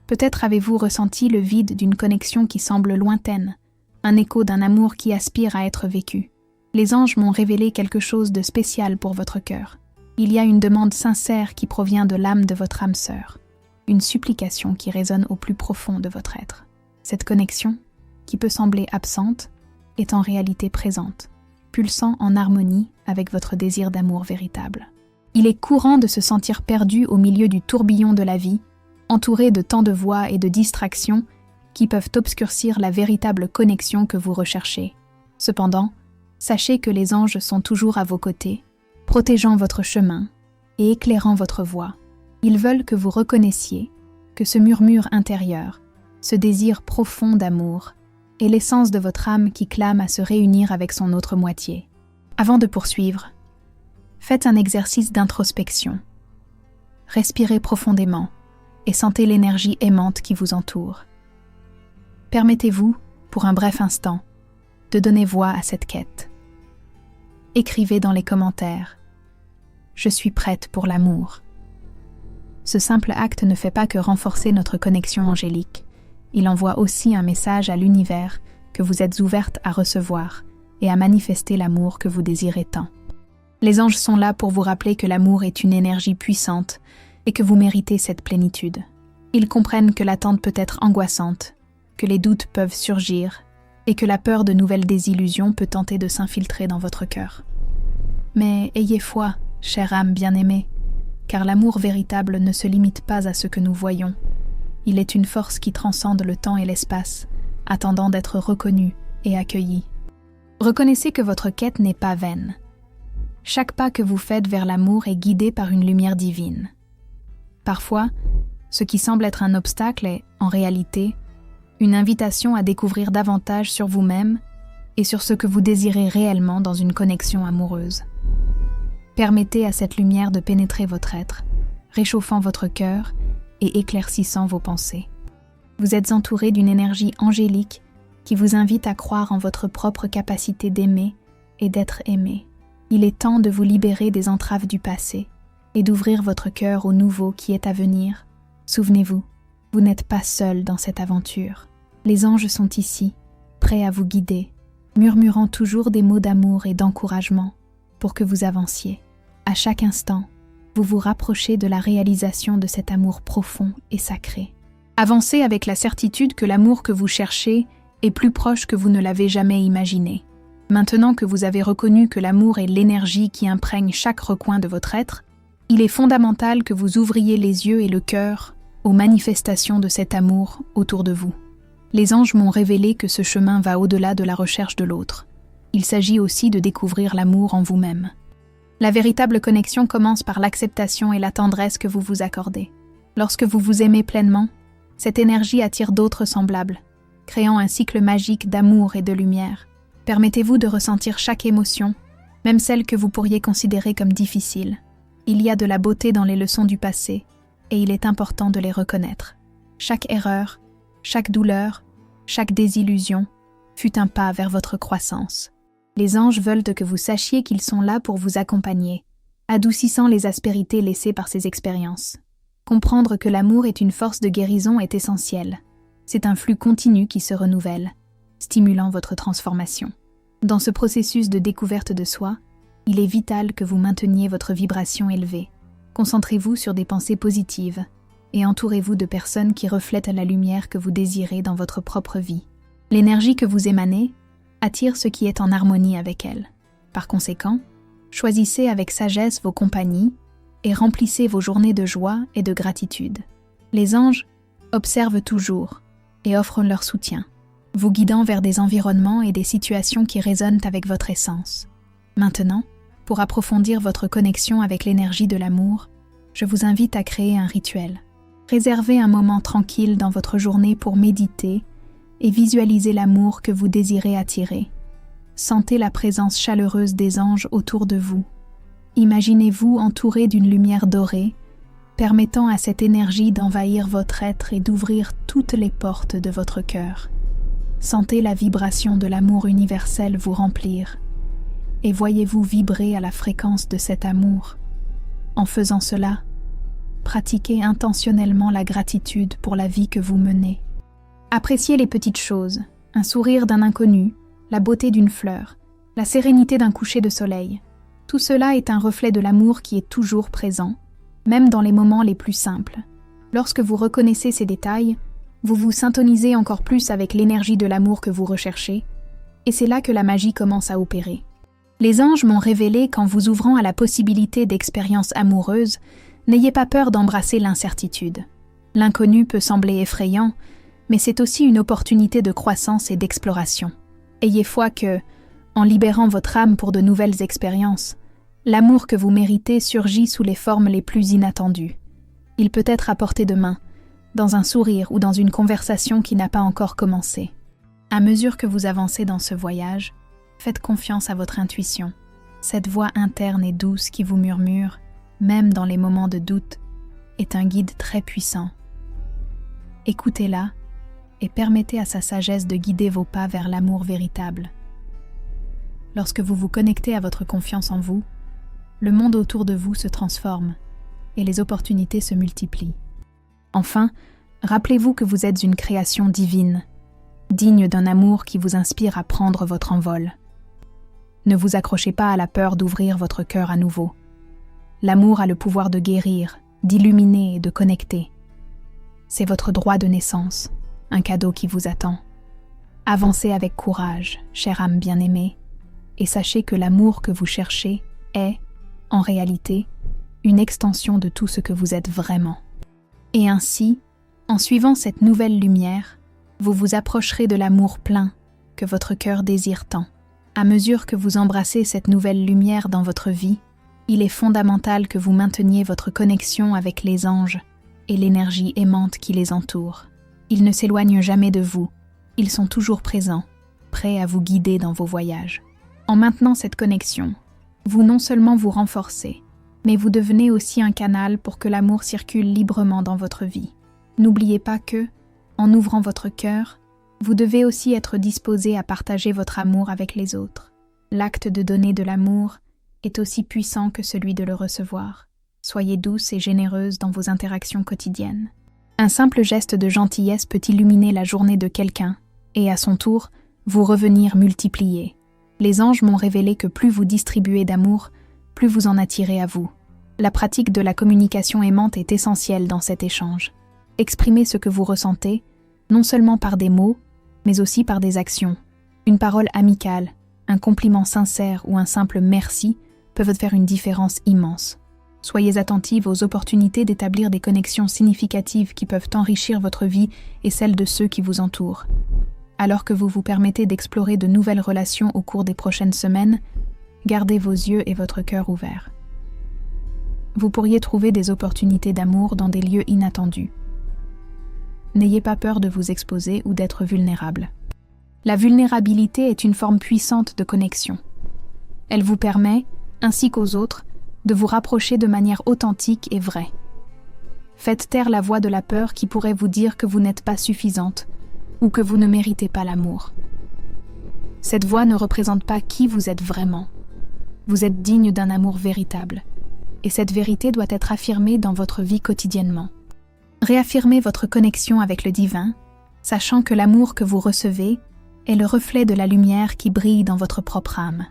Peut-être avez-vous ressenti le vide d'une connexion qui semble lointaine, un écho d'un amour qui aspire à être vécu. Les anges m'ont révélé quelque chose de spécial pour votre cœur. Il y a une demande sincère qui provient de l'âme de votre âme sœur, une supplication qui résonne au plus profond de votre être. Cette connexion, qui peut sembler absente, est en réalité présente, pulsant en harmonie avec votre désir d'amour véritable. Il est courant de se sentir perdu au milieu du tourbillon de la vie, entouré de tant de voix et de distractions qui peuvent obscurcir la véritable connexion que vous recherchez. Cependant, sachez que les anges sont toujours à vos côtés, protégeant votre chemin et éclairant votre voie. Ils veulent que vous reconnaissiez que ce murmure intérieur, ce désir profond d'amour, est l'essence de votre âme qui clame à se réunir avec son autre moitié. Avant de poursuivre, faites un exercice d'introspection. Respirez profondément et sentez l'énergie aimante qui vous entoure. Permettez-vous, pour un bref instant, de donner voix à cette quête. Écrivez dans les commentaires « Je suis prête pour l'amour ». Ce simple acte ne fait pas que renforcer notre connexion angélique. Il envoie aussi un message à l'univers que vous êtes ouverte à recevoir et à manifester l'amour que vous désirez tant. Les anges sont là pour vous rappeler que l'amour est une énergie puissante et que vous méritez cette plénitude. Ils comprennent que l'attente peut être angoissante, que les doutes peuvent surgir et que la peur de nouvelles désillusions peut tenter de s'infiltrer dans votre cœur. Mais ayez foi, chère âme bien-aimée, car l'amour véritable ne se limite pas à ce que nous voyons. Il est une force qui transcende le temps et l'espace, attendant d'être reconnu et accueilli. Reconnaissez que votre quête n'est pas vaine. Chaque pas que vous faites vers l'amour est guidé par une lumière divine. Parfois, ce qui semble être un obstacle est, en réalité, une invitation à découvrir davantage sur vous-même et sur ce que vous désirez réellement dans une connexion amoureuse. Permettez à cette lumière de pénétrer votre être, réchauffant votre cœur et éclaircissant vos pensées. Vous êtes entouré d'une énergie angélique qui vous invite à croire en votre propre capacité d'aimer et d'être aimé. Il est temps de vous libérer des entraves du passé et d'ouvrir votre cœur au nouveau qui est à venir. Souvenez-vous, vous n'êtes pas seul dans cette aventure. Les anges sont ici, prêts à vous guider, murmurant toujours des mots d'amour et d'encouragement pour que vous avanciez. À chaque instant, vous vous rapprochez de la réalisation de cet amour profond et sacré. Avancez avec la certitude que l'amour que vous cherchez est plus proche que vous ne l'avez jamais imaginé. Maintenant que vous avez reconnu que l'amour est l'énergie qui imprègne chaque recoin de votre être, il est fondamental que vous ouvriez les yeux et le cœur aux manifestations de cet amour autour de vous. Les anges m'ont révélé que ce chemin va au-delà de la recherche de l'autre. Il s'agit aussi de découvrir l'amour en vous-même. La véritable connexion commence par l'acceptation et la tendresse que vous vous accordez. Lorsque vous vous aimez pleinement, cette énergie attire d'autres semblables, créant un cycle magique d'amour et de lumière. Permettez-vous de ressentir chaque émotion, même celle que vous pourriez considérer comme difficile. Il y a de la beauté dans les leçons du passé, et il est important de les reconnaître. Chaque erreur, chaque douleur, chaque désillusion fut un pas vers votre croissance. Les anges veulent que vous sachiez qu'ils sont là pour vous accompagner, adoucissant les aspérités laissées par ces expériences. Comprendre que l'amour est une force de guérison est essentiel. C'est un flux continu qui se renouvelle, stimulant votre transformation. Dans ce processus de découverte de soi, il est vital que vous mainteniez votre vibration élevée. Concentrez-vous sur des pensées positives et entourez-vous de personnes qui reflètent la lumière que vous désirez dans votre propre vie. L'énergie que vous émanez attire ce qui est en harmonie avec elle. Par conséquent, choisissez avec sagesse vos compagnies et remplissez vos journées de joie et de gratitude. Les anges observent toujours et offrent leur soutien, vous guidant vers des environnements et des situations qui résonnent avec votre essence. Maintenant, pour approfondir votre connexion avec l'énergie de l'amour, je vous invite à créer un rituel. Réservez un moment tranquille dans votre journée pour méditer et visualisez l'amour que vous désirez attirer. Sentez la présence chaleureuse des anges autour de vous. Imaginez-vous entouré d'une lumière dorée, permettant à cette énergie d'envahir votre être et d'ouvrir toutes les portes de votre cœur. Sentez la vibration de l'amour universel vous remplir et voyez-vous vibrer à la fréquence de cet amour. En faisant cela, pratiquez intentionnellement la gratitude pour la vie que vous menez. Appréciez les petites choses, un sourire d'un inconnu, la beauté d'une fleur, la sérénité d'un coucher de soleil. Tout cela est un reflet de l'amour qui est toujours présent, même dans les moments les plus simples. Lorsque vous reconnaissez ces détails, vous vous syntonisez encore plus avec l'énergie de l'amour que vous recherchez, et c'est là que la magie commence à opérer. Les anges m'ont révélé qu'en vous ouvrant à la possibilité d'expériences amoureuses, n'ayez pas peur d'embrasser l'incertitude. L'inconnu peut sembler effrayant, mais c'est aussi une opportunité de croissance et d'exploration. Ayez foi que, en libérant votre âme pour de nouvelles expériences, l'amour que vous méritez surgit sous les formes les plus inattendues. Il peut être à portée de main, dans un sourire ou dans une conversation qui n'a pas encore commencé. À mesure que vous avancez dans ce voyage, faites confiance à votre intuition. Cette voix interne et douce qui vous murmure, même dans les moments de doute, est un guide très puissant. Écoutez-la et permettez à sa sagesse de guider vos pas vers l'amour véritable. Lorsque vous vous connectez à votre confiance en vous, le monde autour de vous se transforme et les opportunités se multiplient. Enfin, rappelez-vous que vous êtes une création divine, digne d'un amour qui vous inspire à prendre votre envol. Ne vous accrochez pas à la peur d'ouvrir votre cœur à nouveau. L'amour a le pouvoir de guérir, d'illuminer et de connecter. C'est votre droit de naissance, un cadeau qui vous attend. Avancez avec courage, chère âme bien-aimée, et sachez que l'amour que vous cherchez est, en réalité, une extension de tout ce que vous êtes vraiment. Et ainsi, en suivant cette nouvelle lumière, vous vous approcherez de l'amour plein que votre cœur désire tant. À mesure que vous embrassez cette nouvelle lumière dans votre vie, il est fondamental que vous mainteniez votre connexion avec les anges et l'énergie aimante qui les entoure. Ils ne s'éloignent jamais de vous, ils sont toujours présents, prêts à vous guider dans vos voyages. En maintenant cette connexion, vous non seulement vous renforcez, mais vous devenez aussi un canal pour que l'amour circule librement dans votre vie. N'oubliez pas que, en ouvrant votre cœur, vous devez aussi être disposé à partager votre amour avec les autres. L'acte de donner de l'amour est aussi puissant que celui de le recevoir. Soyez douce et généreuse dans vos interactions quotidiennes. Un simple geste de gentillesse peut illuminer la journée de quelqu'un et, à son tour, vous revenir multiplié. Les anges m'ont révélé que plus vous distribuez d'amour, plus vous en attirez à vous. La pratique de la communication aimante est essentielle dans cet échange. Exprimez ce que vous ressentez, non seulement par des mots, mais aussi par des actions. Une parole amicale, un compliment sincère ou un simple merci peuvent faire une différence immense. Soyez attentive aux opportunités d'établir des connexions significatives qui peuvent enrichir votre vie et celle de ceux qui vous entourent. Alors que vous vous permettez d'explorer de nouvelles relations au cours des prochaines semaines, gardez vos yeux et votre cœur ouverts. Vous pourriez trouver des opportunités d'amour dans des lieux inattendus. N'ayez pas peur de vous exposer ou d'être vulnérable. La vulnérabilité est une forme puissante de connexion. Elle vous permet, ainsi qu'aux autres, de vous rapprocher de manière authentique et vraie. Faites taire la voix de la peur qui pourrait vous dire que vous n'êtes pas suffisante ou que vous ne méritez pas l'amour. Cette voix ne représente pas qui vous êtes vraiment. Vous êtes digne d'un amour véritable, et cette vérité doit être affirmée dans votre vie quotidiennement. Réaffirmez votre connexion avec le divin, sachant que l'amour que vous recevez est le reflet de la lumière qui brille dans votre propre âme.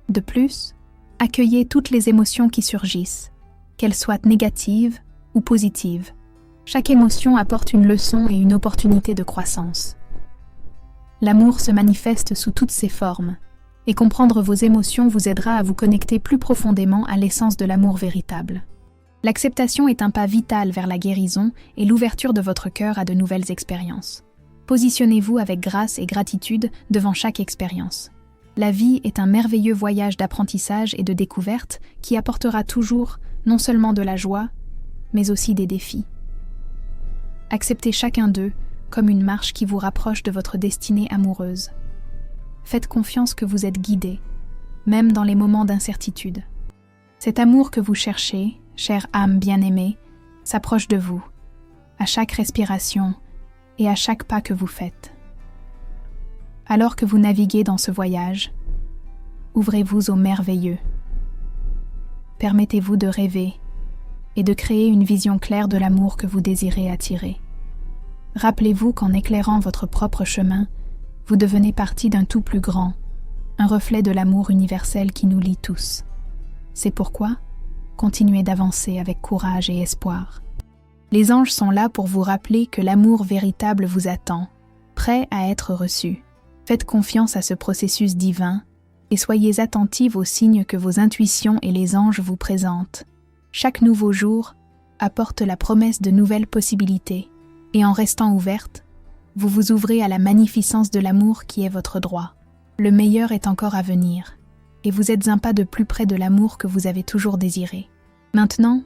De plus, accueillez toutes les émotions qui surgissent, qu'elles soient négatives ou positives. Chaque émotion apporte une leçon et une opportunité de croissance. L'amour se manifeste sous toutes ses formes, et comprendre vos émotions vous aidera à vous connecter plus profondément à l'essence de l'amour véritable. L'acceptation est un pas vital vers la guérison et l'ouverture de votre cœur à de nouvelles expériences. Positionnez-vous avec grâce et gratitude devant chaque expérience. La vie est un merveilleux voyage d'apprentissage et de découverte qui apportera toujours non seulement de la joie, mais aussi des défis. Acceptez chacun d'eux comme une marche qui vous rapproche de votre destinée amoureuse. Faites confiance que vous êtes guidé, même dans les moments d'incertitude. Cet amour que vous cherchez, chère âme bien-aimée, s'approche de vous, à chaque respiration et à chaque pas que vous faites. Alors que vous naviguez dans ce voyage, ouvrez-vous au merveilleux. Permettez-vous de rêver et de créer une vision claire de l'amour que vous désirez attirer. Rappelez-vous qu'en éclairant votre propre chemin, vous devenez partie d'un tout plus grand, un reflet de l'amour universel qui nous lie tous. C'est pourquoi, continuez d'avancer avec courage et espoir. Les anges sont là pour vous rappeler que l'amour véritable vous attend, prêt à être reçu. Faites confiance à ce processus divin et soyez attentifs aux signes que vos intuitions et les anges vous présentent. Chaque nouveau jour apporte la promesse de nouvelles possibilités, et en restant ouverte, vous vous ouvrez à la magnificence de l'amour qui est votre droit. Le meilleur est encore à venir, et vous êtes un pas de plus près de l'amour que vous avez toujours désiré. Maintenant,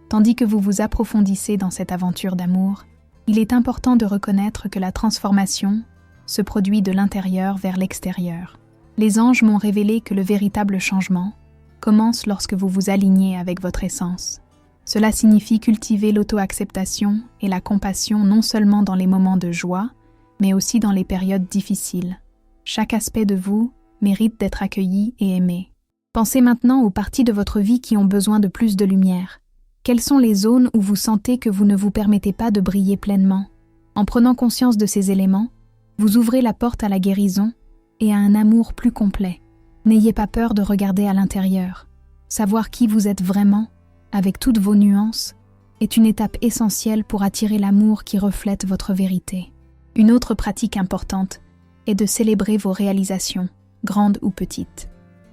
tandis que vous vous approfondissez dans cette aventure d'amour, il est important de reconnaître que la transformation se produit de l'intérieur vers l'extérieur. Les anges m'ont révélé que le véritable changement commence lorsque vous vous alignez avec votre essence. Cela signifie cultiver l'auto-acceptation et la compassion non seulement dans les moments de joie, mais aussi dans les périodes difficiles. Chaque aspect de vous mérite d'être accueilli et aimé. Pensez maintenant aux parties de votre vie qui ont besoin de plus de lumière. Quelles sont les zones où vous sentez que vous ne vous permettez pas de briller pleinement? En prenant conscience de ces éléments, vous ouvrez la porte à la guérison et à un amour plus complet. N'ayez pas peur de regarder à l'intérieur. Savoir qui vous êtes vraiment, avec toutes vos nuances, est une étape essentielle pour attirer l'amour qui reflète votre vérité. Une autre pratique importante est de célébrer vos réalisations, grandes ou petites.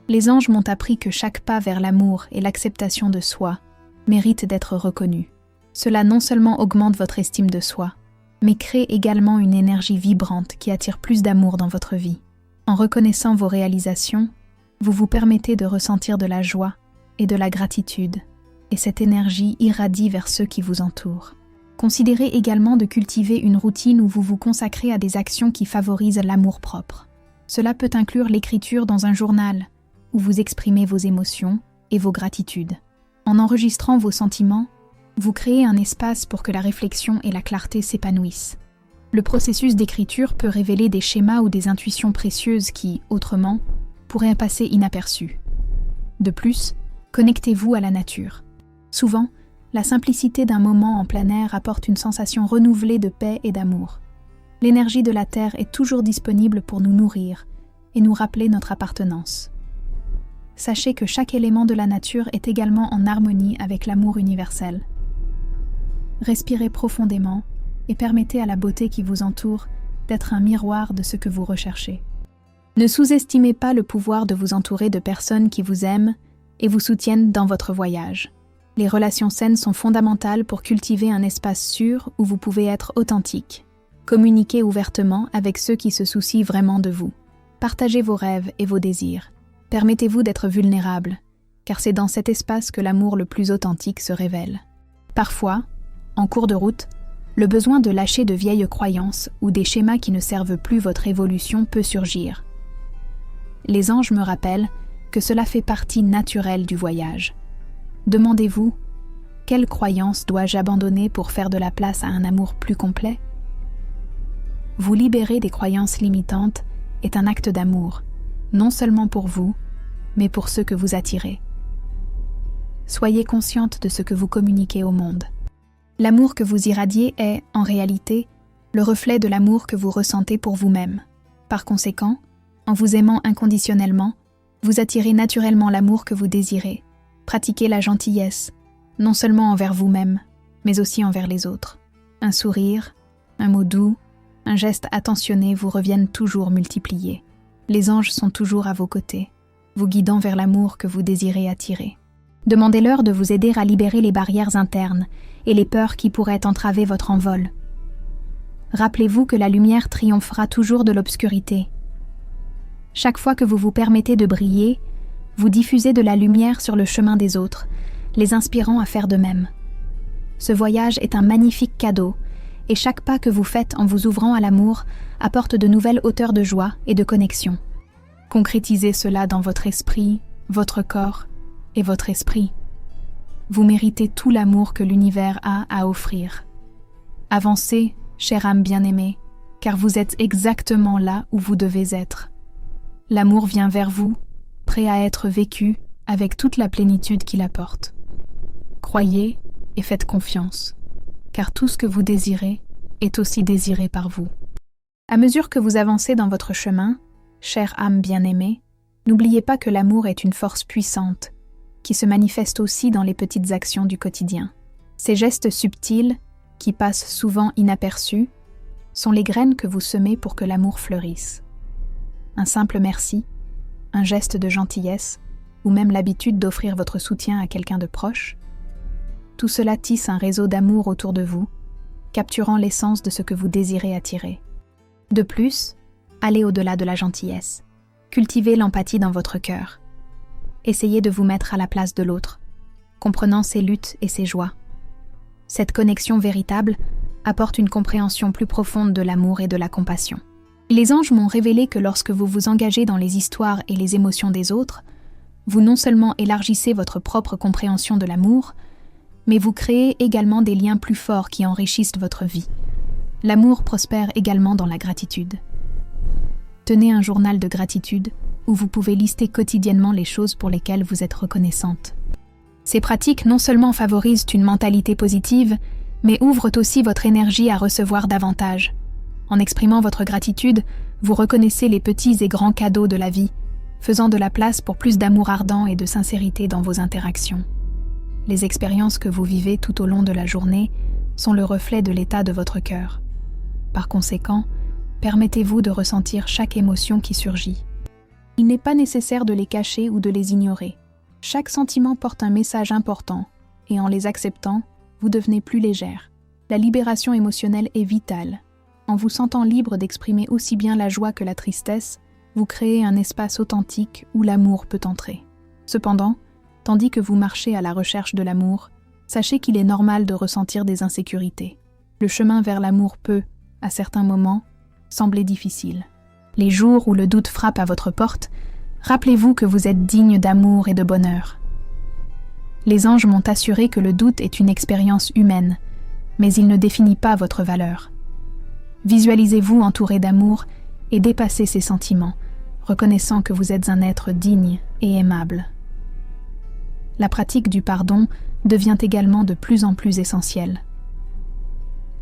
Les anges m'ont appris que chaque pas vers l'amour et l'acceptation de soi mérite d'être reconnu. Cela non seulement augmente votre estime de soi, mais crée également une énergie vibrante qui attire plus d'amour dans votre vie. En reconnaissant vos réalisations, vous vous permettez de ressentir de la joie et de la gratitude, et cette énergie irradie vers ceux qui vous entourent. Considérez également de cultiver une routine où vous vous consacrez à des actions qui favorisent l'amour-propre. Cela peut inclure l'écriture dans un journal, où vous exprimez vos émotions et vos gratitudes. En enregistrant vos sentiments, vous créez un espace pour que la réflexion et la clarté s'épanouissent. Le processus d'écriture peut révéler des schémas ou des intuitions précieuses qui, autrement, pourraient passer inaperçues. De plus, connectez-vous à la nature. Souvent, la simplicité d'un moment en plein air apporte une sensation renouvelée de paix et d'amour. L'énergie de la terre est toujours disponible pour nous nourrir et nous rappeler notre appartenance. Sachez que chaque élément de la nature est également en harmonie avec l'amour universel. Respirez profondément et permettez à la beauté qui vous entoure d'être un miroir de ce que vous recherchez. Ne sous-estimez pas le pouvoir de vous entourer de personnes qui vous aiment et vous soutiennent dans votre voyage. Les relations saines sont fondamentales pour cultiver un espace sûr où vous pouvez être authentique. Communiquez ouvertement avec ceux qui se soucient vraiment de vous. Partagez vos rêves et vos désirs. Permettez-vous d'être vulnérable, car c'est dans cet espace que l'amour le plus authentique se révèle. Parfois, en cours de route, le besoin de lâcher de vieilles croyances ou des schémas qui ne servent plus votre évolution peut surgir. Les anges me rappellent que cela fait partie naturelle du voyage. Demandez-vous, quelle croyance dois-je abandonner pour faire de la place à un amour plus complet? Vous libérer des croyances limitantes est un acte d'amour, non seulement pour vous, mais pour ceux que vous attirez. Soyez consciente de ce que vous communiquez au monde. L'amour que vous irradiez est, en réalité, le reflet de l'amour que vous ressentez pour vous-même. Par conséquent, en vous aimant inconditionnellement, vous attirez naturellement l'amour que vous désirez. Pratiquez la gentillesse, non seulement envers vous-même, mais aussi envers les autres. Un sourire, un mot doux, un geste attentionné vous reviennent toujours multipliés. Les anges sont toujours à vos côtés, vous guidant vers l'amour que vous désirez attirer. Demandez-leur de vous aider à libérer les barrières internes et les peurs qui pourraient entraver votre envol. Rappelez-vous que la lumière triomphera toujours de l'obscurité. Chaque fois que vous vous permettez de briller, vous diffusez de la lumière sur le chemin des autres, les inspirant à faire de même. Ce voyage est un magnifique cadeau, et chaque pas que vous faites en vous ouvrant à l'amour apporte de nouvelles hauteurs de joie et de connexion. Concrétisez cela dans votre esprit, votre corps et votre esprit. Vous méritez tout l'amour que l'univers a à offrir. Avancez, chère âme bien-aimée, car vous êtes exactement là où vous devez être. L'amour vient vers vous, prêt à être vécu avec toute la plénitude qu'il apporte. Croyez et faites confiance, car tout ce que vous désirez est aussi désiré par vous. À mesure que vous avancez dans votre chemin, chère âme bien-aimée, n'oubliez pas que l'amour est une force puissante qui se manifeste aussi dans les petites actions du quotidien. Ces gestes subtils, qui passent souvent inaperçus, sont les graines que vous semez pour que l'amour fleurisse. Un simple merci, un geste de gentillesse, ou même l'habitude d'offrir votre soutien à quelqu'un de proche, tout cela tisse un réseau d'amour autour de vous, capturant l'essence de ce que vous désirez attirer. De plus, allez au-delà de la gentillesse. Cultivez l'empathie dans votre cœur. Essayez de vous mettre à la place de l'autre, comprenant ses luttes et ses joies. Cette connexion véritable apporte une compréhension plus profonde de l'amour et de la compassion. Les anges m'ont révélé que lorsque vous vous engagez dans les histoires et les émotions des autres, vous non seulement élargissez votre propre compréhension de l'amour, mais vous créez également des liens plus forts qui enrichissent votre vie. L'amour prospère également dans la gratitude. Tenez un journal de gratitude où vous pouvez lister quotidiennement les choses pour lesquelles vous êtes reconnaissante. Ces pratiques non seulement favorisent une mentalité positive, mais ouvrent aussi votre énergie à recevoir davantage. En exprimant votre gratitude, vous reconnaissez les petits et grands cadeaux de la vie, faisant de la place pour plus d'amour ardent et de sincérité dans vos interactions. Les expériences que vous vivez tout au long de la journée sont le reflet de l'état de votre cœur. Par conséquent, permettez-vous de ressentir chaque émotion qui surgit. Il n'est pas nécessaire de les cacher ou de les ignorer. Chaque sentiment porte un message important, et en les acceptant, vous devenez plus légère. La libération émotionnelle est vitale. En vous sentant libre d'exprimer aussi bien la joie que la tristesse, vous créez un espace authentique où l'amour peut entrer. Cependant, tandis que vous marchez à la recherche de l'amour, sachez qu'il est normal de ressentir des insécurités. Le chemin vers l'amour peut, à certains moments, sembler difficile. Les jours où le doute frappe à votre porte, rappelez-vous que vous êtes digne d'amour et de bonheur. Les anges m'ont assuré que le doute est une expérience humaine, mais il ne définit pas votre valeur. Visualisez-vous entouré d'amour et dépassez ces sentiments, reconnaissant que vous êtes un être digne et aimable. La pratique du pardon devient également de plus en plus essentielle.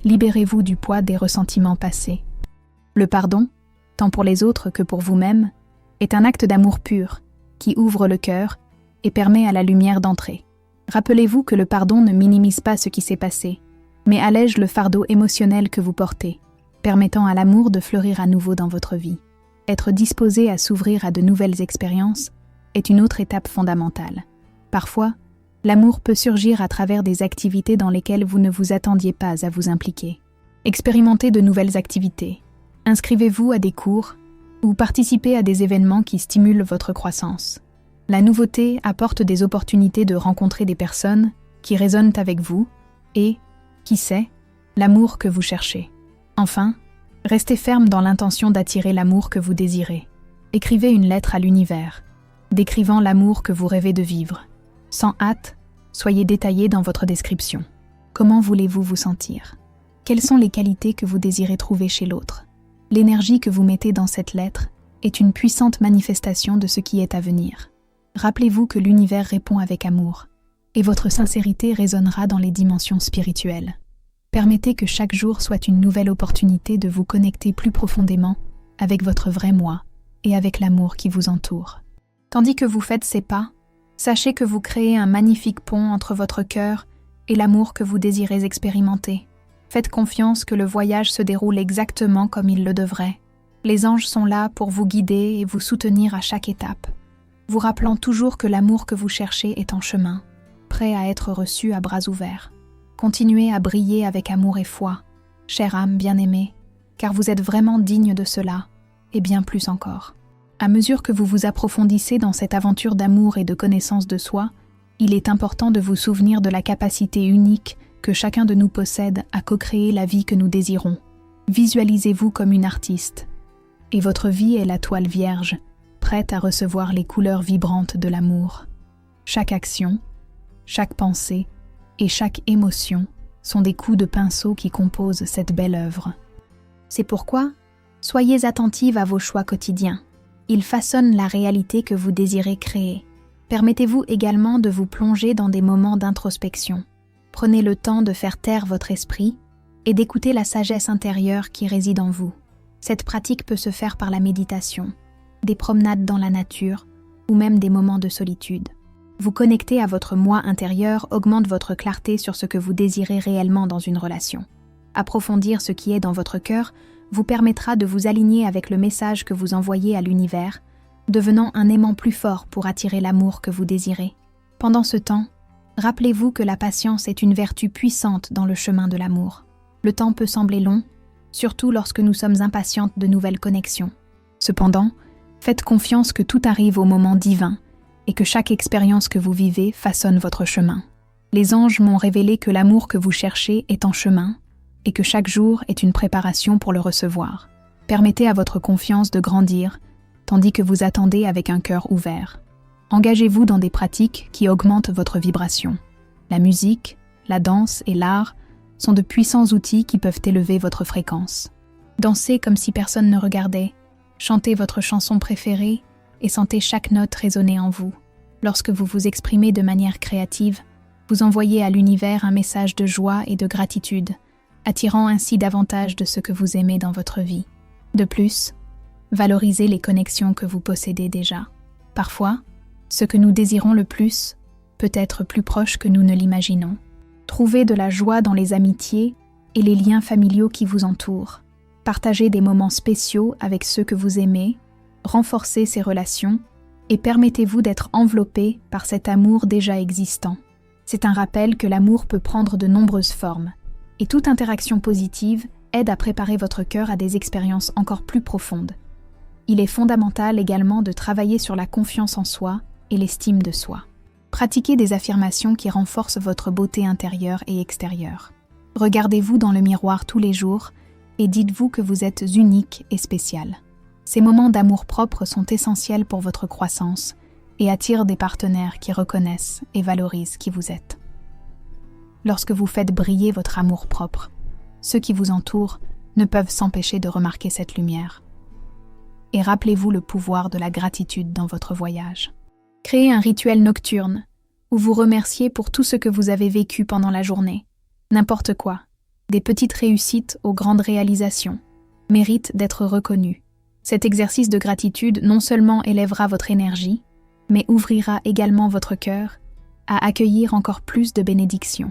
Libérez-vous du poids des ressentiments passés. Le pardon, tant pour les autres que pour vous-même, est un acte d'amour pur qui ouvre le cœur et permet à la lumière d'entrer. Rappelez-vous que le pardon ne minimise pas ce qui s'est passé, mais allège le fardeau émotionnel que vous portez, permettant à l'amour de fleurir à nouveau dans votre vie. Être disposé à s'ouvrir à de nouvelles expériences est une autre étape fondamentale. Parfois, l'amour peut surgir à travers des activités dans lesquelles vous ne vous attendiez pas à vous impliquer. Expérimentez de nouvelles activités. Inscrivez-vous à des cours ou participez à des événements qui stimulent votre croissance. La nouveauté apporte des opportunités de rencontrer des personnes qui résonnent avec vous et, qui sait, l'amour que vous cherchez. Enfin, restez ferme dans l'intention d'attirer l'amour que vous désirez. Écrivez une lettre à l'univers, décrivant l'amour que vous rêvez de vivre. Sans hâte, soyez détaillé dans votre description. Comment voulez-vous vous sentir? Quelles sont les qualités que vous désirez trouver chez l'autre? L'énergie que vous mettez dans cette lettre est une puissante manifestation de ce qui est à venir. Rappelez-vous que l'univers répond avec amour, et votre sincérité résonnera dans les dimensions spirituelles. Permettez que chaque jour soit une nouvelle opportunité de vous connecter plus profondément avec votre vrai moi et avec l'amour qui vous entoure. Tandis que vous faites ces pas, sachez que vous créez un magnifique pont entre votre cœur et l'amour que vous désirez expérimenter. Faites confiance que le voyage se déroule exactement comme il le devrait. Les anges sont là pour vous guider et vous soutenir à chaque étape, vous rappelant toujours que l'amour que vous cherchez est en chemin, prêt à être reçu à bras ouverts. Continuez à briller avec amour et foi, chère âme bien-aimée, car vous êtes vraiment digne de cela, et bien plus encore. À mesure que vous vous approfondissez dans cette aventure d'amour et de connaissance de soi, il est important de vous souvenir de la capacité unique que chacun de nous possède à co-créer la vie que nous désirons. Visualisez-vous comme une artiste, et votre vie est la toile vierge, prête à recevoir les couleurs vibrantes de l'amour. Chaque action, chaque pensée et chaque émotion sont des coups de pinceau qui composent cette belle œuvre. C'est pourquoi, soyez attentive à vos choix quotidiens. Ils façonnent la réalité que vous désirez créer. Permettez-vous également de vous plonger dans des moments d'introspection. Prenez le temps de faire taire votre esprit et d'écouter la sagesse intérieure qui réside en vous. Cette pratique peut se faire par la méditation, des promenades dans la nature ou même des moments de solitude. Vous connecter à votre moi intérieur augmente votre clarté sur ce que vous désirez réellement dans une relation. Approfondir ce qui est dans votre cœur vous permettra de vous aligner avec le message que vous envoyez à l'univers, devenant un aimant plus fort pour attirer l'amour que vous désirez. Pendant ce temps, rappelez-vous que la patience est une vertu puissante dans le chemin de l'amour. Le temps peut sembler long, surtout lorsque nous sommes impatientes de nouvelles connexions. Cependant, faites confiance que tout arrive au moment divin et que chaque expérience que vous vivez façonne votre chemin. Les anges m'ont révélé que l'amour que vous cherchez est en chemin et que chaque jour est une préparation pour le recevoir. Permettez à votre confiance de grandir, tandis que vous attendez avec un cœur ouvert. Engagez-vous dans des pratiques qui augmentent votre vibration. La musique, la danse et l'art sont de puissants outils qui peuvent élever votre fréquence. Dansez comme si personne ne regardait, chantez votre chanson préférée et sentez chaque note résonner en vous. Lorsque vous vous exprimez de manière créative, vous envoyez à l'univers un message de joie et de gratitude, attirant ainsi davantage de ce que vous aimez dans votre vie. De plus, valorisez les connexions que vous possédez déjà. Parfois, ce que nous désirons le plus peut être plus proche que nous ne l'imaginons. Trouvez de la joie dans les amitiés et les liens familiaux qui vous entourent. Partagez des moments spéciaux avec ceux que vous aimez, renforcez ces relations et permettez-vous d'être enveloppé par cet amour déjà existant. C'est un rappel que l'amour peut prendre de nombreuses formes, et toute interaction positive aide à préparer votre cœur à des expériences encore plus profondes. Il est fondamental également de travailler sur la confiance en soi et l'estime de soi. Pratiquez des affirmations qui renforcent votre beauté intérieure et extérieure. Regardez-vous dans le miroir tous les jours et dites-vous que vous êtes unique et spécial. Ces moments d'amour-propre sont essentiels pour votre croissance et attirent des partenaires qui reconnaissent et valorisent qui vous êtes. Lorsque vous faites briller votre amour-propre, ceux qui vous entourent ne peuvent s'empêcher de remarquer cette lumière. Et rappelez-vous le pouvoir de la gratitude dans votre voyage. Créez un rituel nocturne où vous remerciez pour tout ce que vous avez vécu pendant la journée. N'importe quoi, des petites réussites aux grandes réalisations, méritent d'être reconnues. Cet exercice de gratitude non seulement élèvera votre énergie, mais ouvrira également votre cœur à accueillir encore plus de bénédictions.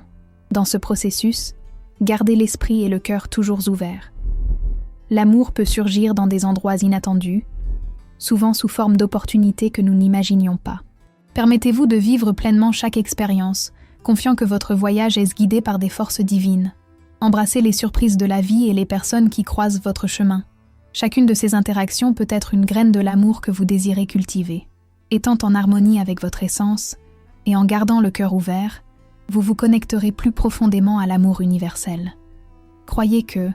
Dans ce processus, gardez l'esprit et le cœur toujours ouverts. L'amour peut surgir dans des endroits inattendus, souvent sous forme d'opportunités que nous n'imaginions pas. Permettez-vous de vivre pleinement chaque expérience, confiant que votre voyage est guidé par des forces divines. Embrassez les surprises de la vie et les personnes qui croisent votre chemin. Chacune de ces interactions peut être une graine de l'amour que vous désirez cultiver. Étant en harmonie avec votre essence et en gardant le cœur ouvert, vous vous connecterez plus profondément à l'amour universel. Croyez que,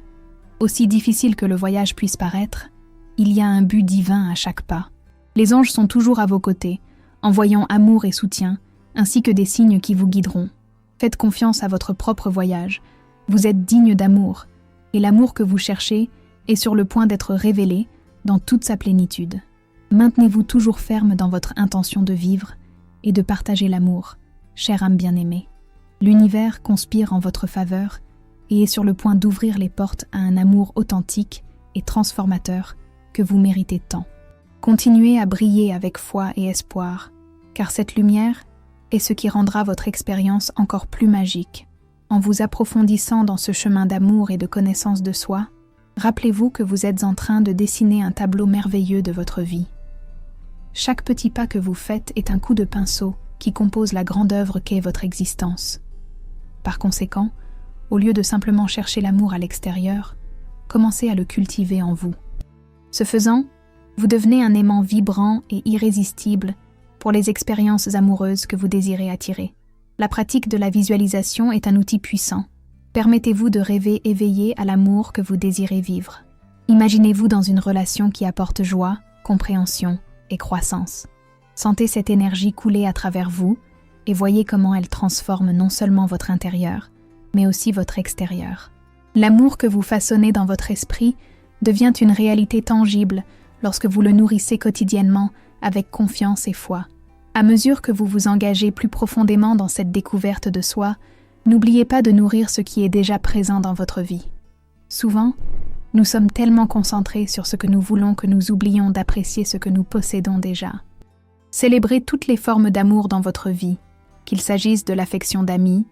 aussi difficile que le voyage puisse paraître, il y a un but divin à chaque pas. Les anges sont toujours à vos côtés, envoyant amour et soutien, ainsi que des signes qui vous guideront. Faites confiance à votre propre voyage. Vous êtes digne d'amour, et l'amour que vous cherchez est sur le point d'être révélé dans toute sa plénitude. Maintenez-vous toujours ferme dans votre intention de vivre et de partager l'amour, chère âme bien-aimée. L'univers conspire en votre faveur et est sur le point d'ouvrir les portes à un amour authentique et transformateur que vous méritez tant. Continuez à briller avec foi et espoir, car cette lumière est ce qui rendra votre expérience encore plus magique. En vous approfondissant dans ce chemin d'amour et de connaissance de soi, rappelez-vous que vous êtes en train de dessiner un tableau merveilleux de votre vie. Chaque petit pas que vous faites est un coup de pinceau qui compose la grande œuvre qu'est votre existence. Par conséquent, au lieu de simplement chercher l'amour à l'extérieur, commencez à le cultiver en vous. Ce faisant, vous devenez un aimant vibrant et irrésistible pour les expériences amoureuses que vous désirez attirer. La pratique de la visualisation est un outil puissant. Permettez-vous de rêver éveillé à l'amour que vous désirez vivre. Imaginez-vous dans une relation qui apporte joie, compréhension et croissance. Sentez cette énergie couler à travers vous et voyez comment elle transforme non seulement votre intérieur, mais aussi votre extérieur. L'amour que vous façonnez dans votre esprit devient une réalité tangible lorsque vous le nourrissez quotidiennement avec confiance et foi. À mesure que vous vous engagez plus profondément dans cette découverte de soi, N'oubliez pas de nourrir ce qui est déjà présent dans votre vie. Souvent, nous sommes tellement concentrés sur ce que nous voulons que nous oublions d'apprécier ce que nous possédons déjà. Célébrez toutes les formes d'amour dans votre vie, qu'il s'agisse de l'affection d'amis,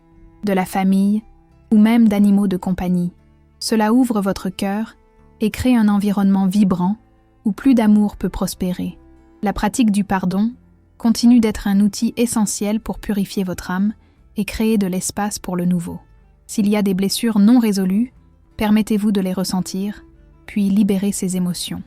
de la famille ou même d'animaux de compagnie. Cela ouvre votre cœur et crée un environnement vibrant où plus d'amour peut prospérer. La pratique du pardon continue d'être un outil essentiel pour purifier votre âme et créer de l'espace pour le nouveau. S'il y a des blessures non résolues, permettez-vous de les ressentir, puis libérez ces émotions.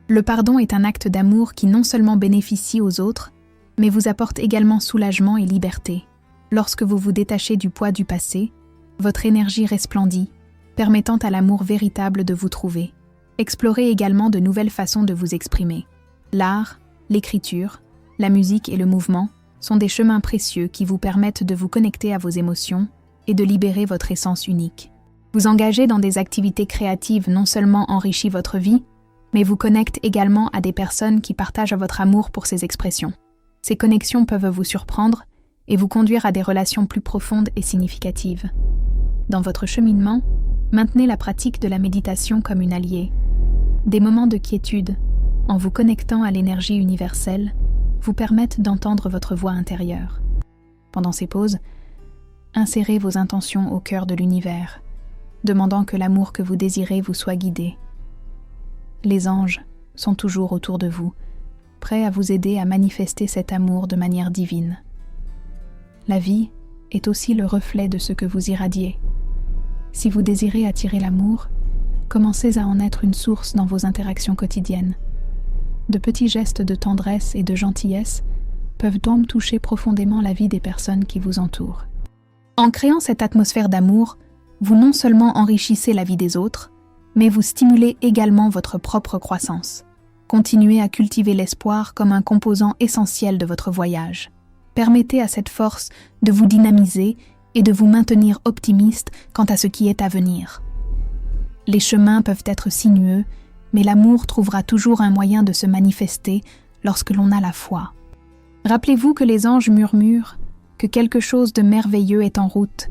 Le pardon est un acte d'amour qui non seulement bénéficie aux autres, mais vous apporte également soulagement et liberté. Lorsque vous vous détachez du poids du passé, votre énergie resplendit, permettant à l'amour véritable de vous trouver. Explorez également de nouvelles façons de vous exprimer. L'art, l'écriture, la musique et le mouvement sont des chemins précieux qui vous permettent de vous connecter à vos émotions et de libérer votre essence unique. Vous engager dans des activités créatives non seulement enrichit votre vie, mais vous connecte également à des personnes qui partagent votre amour pour ces expressions. Ces connexions peuvent vous surprendre et vous conduire à des relations plus profondes et significatives. Dans votre cheminement, maintenez la pratique de la méditation comme une alliée. Des moments de quiétude, en vous connectant à l'énergie universelle, vous permettent d'entendre votre voix intérieure. Pendant ces pauses, insérez vos intentions au cœur de l'univers, demandant que l'amour que vous désirez vous soit guidé. Les anges sont toujours autour de vous, prêts à vous aider à manifester cet amour de manière divine. La vie est aussi le reflet de ce que vous irradiez. Si vous désirez attirer l'amour, commencez à en être une source dans vos interactions quotidiennes. De petits gestes de tendresse et de gentillesse peuvent donc toucher profondément la vie des personnes qui vous entourent. En créant cette atmosphère d'amour, vous non seulement enrichissez la vie des autres, mais vous stimulez également votre propre croissance. Continuez à cultiver l'espoir comme un composant essentiel de votre voyage. Permettez à cette force de vous dynamiser et de vous maintenir optimiste quant à ce qui est à venir. Les chemins peuvent être sinueux, mais l'amour trouvera toujours un moyen de se manifester lorsque l'on a la foi. Rappelez-vous que les anges murmurent que quelque chose de merveilleux est en route,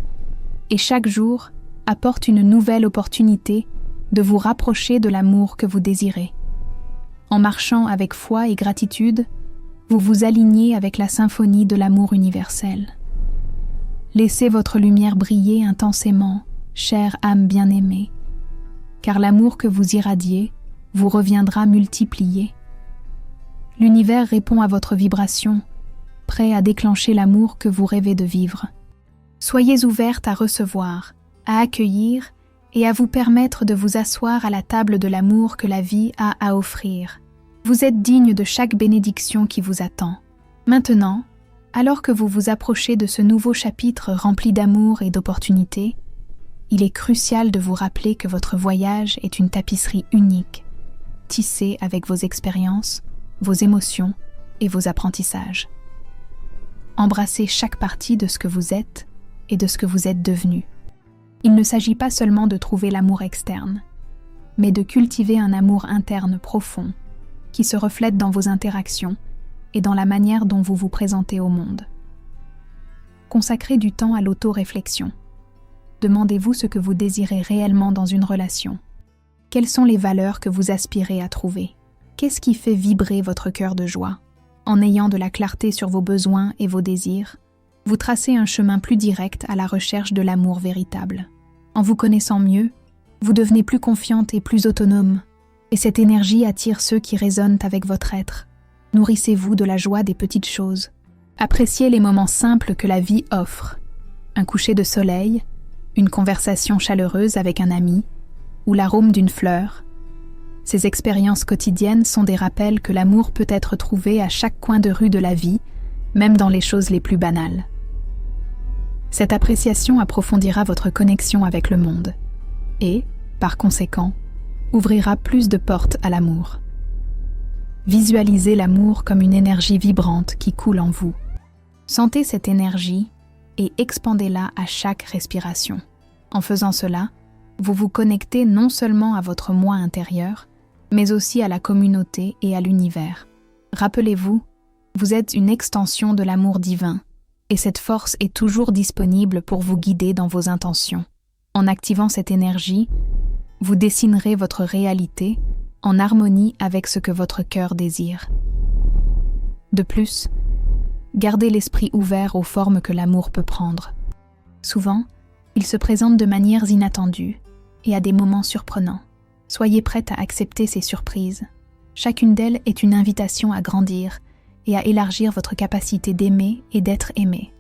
et chaque jour apporte une nouvelle opportunité de vous rapprocher de l'amour que vous désirez. En marchant avec foi et gratitude, vous vous alignez avec la symphonie de l'amour universel. Laissez votre lumière briller intensément, chère âme bien-aimée, car l'amour que vous irradiez vous reviendra multiplié. L'univers répond à votre vibration, prêt à déclencher l'amour que vous rêvez de vivre. Soyez ouverte à recevoir, à accueillir et à vous permettre de vous asseoir à la table de l'amour que la vie a à offrir. Vous êtes digne de chaque bénédiction qui vous attend. Maintenant, alors que vous vous approchez de ce nouveau chapitre rempli d'amour et d'opportunités, il est crucial de vous rappeler que votre voyage est une tapisserie unique, tissée avec vos expériences, vos émotions et vos apprentissages. Embrassez chaque partie de ce que vous êtes et de ce que vous êtes devenu. Il ne s'agit pas seulement de trouver l'amour externe, mais de cultiver un amour interne profond qui se reflète dans vos interactions et dans la manière dont vous vous présentez au monde. Consacrez du temps à l'auto-réflexion. Demandez-vous ce que vous désirez réellement dans une relation. Quelles sont les valeurs que vous aspirez à trouver? Qu'est-ce qui fait vibrer votre cœur de joie? En ayant de la clarté sur vos besoins et vos désirs, vous tracez un chemin plus direct à la recherche de l'amour véritable. En vous connaissant mieux, vous devenez plus confiante et plus autonome, et cette énergie attire ceux qui résonnent avec votre être. Nourrissez-vous de la joie des petites choses. Appréciez les moments simples que la vie offre. Un coucher de soleil, une conversation chaleureuse avec un ami, ou l'arôme d'une fleur. Ces expériences quotidiennes sont des rappels que l'amour peut être trouvé à chaque coin de rue de la vie, même dans les choses les plus banales. Cette appréciation approfondira votre connexion avec le monde et, par conséquent, ouvrira plus de portes à l'amour. Visualisez l'amour comme une énergie vibrante qui coule en vous. Sentez cette énergie et expandez-la à chaque respiration. En faisant cela, vous vous connectez non seulement à votre moi intérieur, mais aussi à la communauté et à l'univers. Rappelez-vous, vous êtes une extension de l'amour divin, Et cette force est toujours disponible pour vous guider dans vos intentions. En activant cette énergie, vous dessinerez votre réalité en harmonie avec ce que votre cœur désire. De plus, gardez l'esprit ouvert aux formes que l'amour peut prendre. Souvent, il se présente de manières inattendues et à des moments surprenants. Soyez prête à accepter ces surprises. Chacune d'elles est une invitation à grandir et à élargir votre capacité d'aimer et d'être aimé.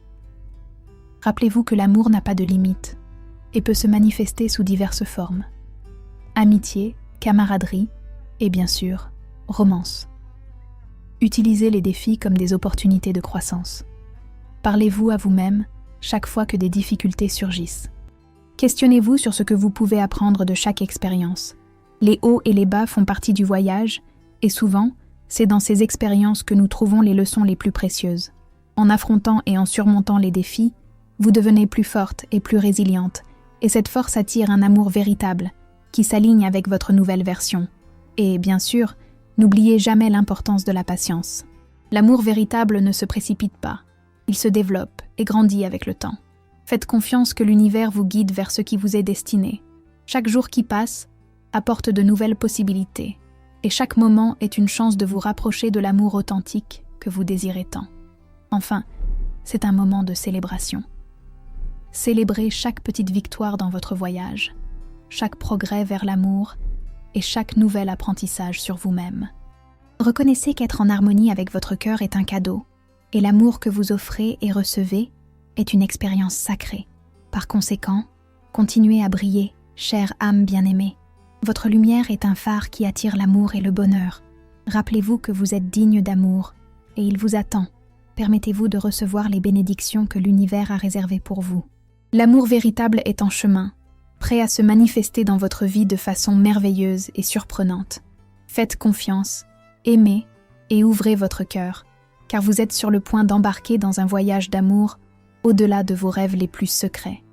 Rappelez-vous que l'amour n'a pas de limite et peut se manifester sous diverses formes. Amitié, camaraderie et bien sûr, romance. Utilisez les défis comme des opportunités de croissance. Parlez-vous à vous-même chaque fois que des difficultés surgissent. Questionnez-vous sur ce que vous pouvez apprendre de chaque expérience. Les hauts et les bas font partie du voyage et souvent, c'est dans ces expériences que nous trouvons les leçons les plus précieuses. En affrontant et en surmontant les défis, vous devenez plus forte et plus résiliente, et cette force attire un amour véritable qui s'aligne avec votre nouvelle version. Et bien sûr, n'oubliez jamais l'importance de la patience. L'amour véritable ne se précipite pas. Il se développe et grandit avec le temps. Faites confiance que l'univers vous guide vers ce qui vous est destiné. Chaque jour qui passe apporte de nouvelles possibilités, et chaque moment est une chance de vous rapprocher de l'amour authentique que vous désirez tant. Enfin, c'est un moment de célébration. Célébrez chaque petite victoire dans votre voyage, chaque progrès vers l'amour et chaque nouvel apprentissage sur vous-même. Reconnaissez qu'être en harmonie avec votre cœur est un cadeau, et l'amour que vous offrez et recevez est une expérience sacrée. Par conséquent, continuez à briller, chère âme bien-aimée. Votre lumière est un phare qui attire l'amour et le bonheur. Rappelez-vous que vous êtes digne d'amour, et il vous attend. Permettez-vous de recevoir les bénédictions que l'univers a réservées pour vous. L'amour véritable est en chemin, prêt à se manifester dans votre vie de façon merveilleuse et surprenante. Faites confiance, aimez et ouvrez votre cœur, car vous êtes sur le point d'embarquer dans un voyage d'amour au-delà de vos rêves les plus secrets.